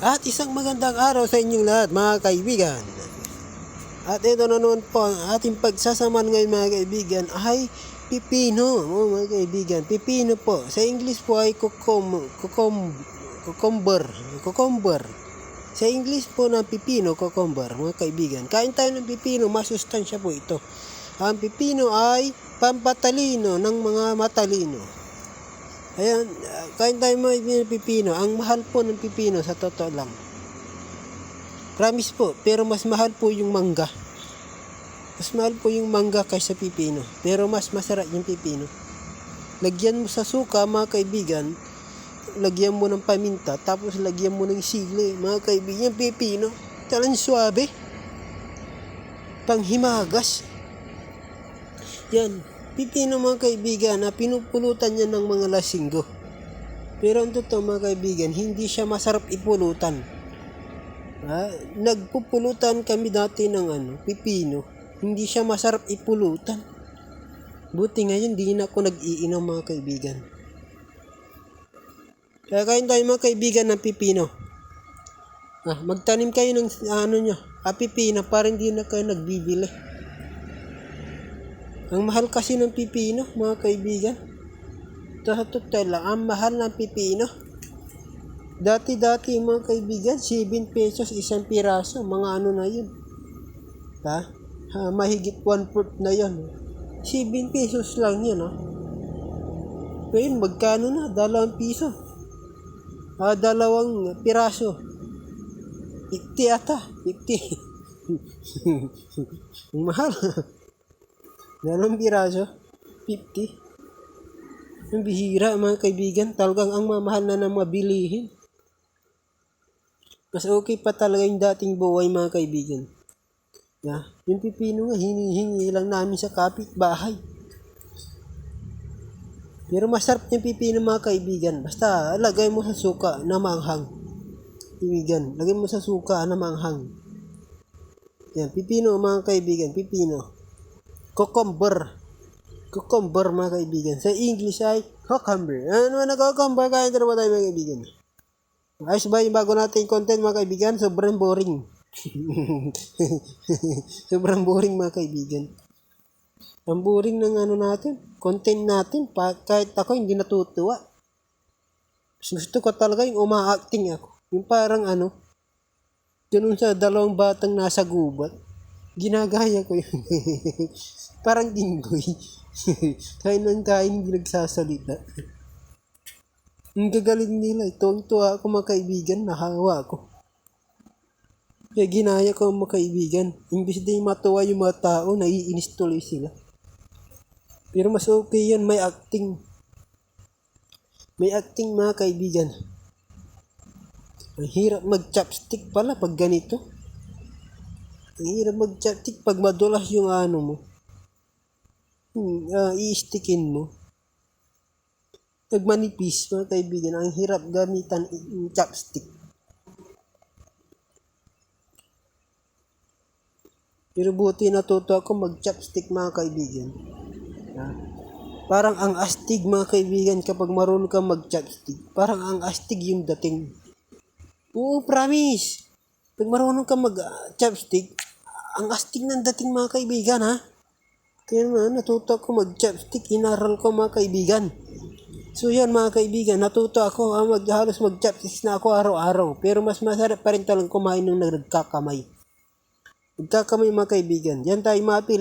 At isang magandang araw sa inyong lahat mga kaibigan. At ito na naman po ang ating pagsasaman ngayon mga kaibigan ay pipino. Mga kaibigan, pipino po. Sa English po ay cucumber. Sa English po ng pipino, cucumber mga kaibigan. Kain tayo ng pipino, masustansya po ito. Ang pipino ay pampatalino ng mga matalino. Ayan, kain tayo mga pipino. Ang mahal po ng pipino sa totoo lang. Promise po, pero mas mahal po yung mangga. Mas mahal po yung mangga kaysa pipino. Pero mas masarap yung pipino. Lagyan mo sa suka mga kaibigan. Lagyan mo ng paminta. Tapos lagyan mo ng sili mga kaibigan. Yung pipino, talang suabe. Panghimagas. Yan. Pipino mga kaibigan na pinupulutan niya ng mga lasinggo. Pero ang totoo mga kaibigan, hindi siya masarap ipulutan. Nagpupulutan kami dati ng pipino. Hindi siya masarap ipulutan. Buti ngayon di na ako nag-iinom mga kaibigan. Kaya kain tayo mga kaibigan ng pipino. Magtanim kayo ng pipino para hindi na kayo nagbibili. Ang mahal kasi ng pipino, mga kaibigan. Sa totoo lang, ang mahal ng pipino. Dati mga kaibigan, 7 pesos isang piraso. Mga na yun. Mahigit 1/4 na yun. 7 pesos lang yun. Ngayon, magkano na? 2 piso. 2 piraso. 50 ata. 50. Ang mahal. 2 piraso, 50. Ang bihira mga kaibigan, talagang ang mamahal na ng mabilihin. Mas okay pa talaga yung dating buhay mga kaibigan. Yung pipino nga, hinihingi lang namin sa kapitbahay. Pero masarap yung pipino mga kaibigan. Basta lagay mo sa suka na manghang. Kaibigan, lagay mo sa suka na manghang. Yan, pipino mga kaibigan, pipino. Cucumber mga kaibigan. Sa English ay cucumber. Ano na cucumber? Kaya ito na tayo mga kaibigan. Ayos ba yung bago natin content mga kaibigan? Sobrang boring. Sobrang boring mga kaibigan. Ang boring ng natin. Content natin. Kahit ako hindi natutuwa. Gusto ko talaga yung uma-acting ako. Yung parang ganun sa 2 batang nasa gubat. Ginagaya ko yun. Parang dinggoy. Kain ng kain, hindi nagsasalita. Ang gagaling nila. Tuwang-tuwa ako mga kaibigan, nahawa ako. Kaya ginaya ko mga kaibigan. Imbis din matuwa yung mga tao, naiinis tuloy sila. Pero mas okay yan, may acting. May acting mga kaibigan. Ang hirap mag-chopstick pala pag ganito. Ang hirap mag-chopstick pag madulas yung mo. I-stickin mo. Nagmanipis mga kaibigan. Ang hirap gamitan yung chopstick. Pero buti natuto ako mag-chopstick mga kaibigan. Parang ang astig mga kaibigan kapag marunong ka mag-chopstick. Parang ang astig yung dating. Oo, promise. Pag marunong ka mag-chopstick, ang astig ng dating mga kaibigan Kaya natuto ako mag-chopstick, inaral ko mga kaibigan. So yan mga kaibigan, natuto ako halos mag-chopstick na ako araw-araw. Pero mas masarap pa rin talagang kumain ng nagkakamay. Nagkakamay mga kaibigan. Yan tayo mapili.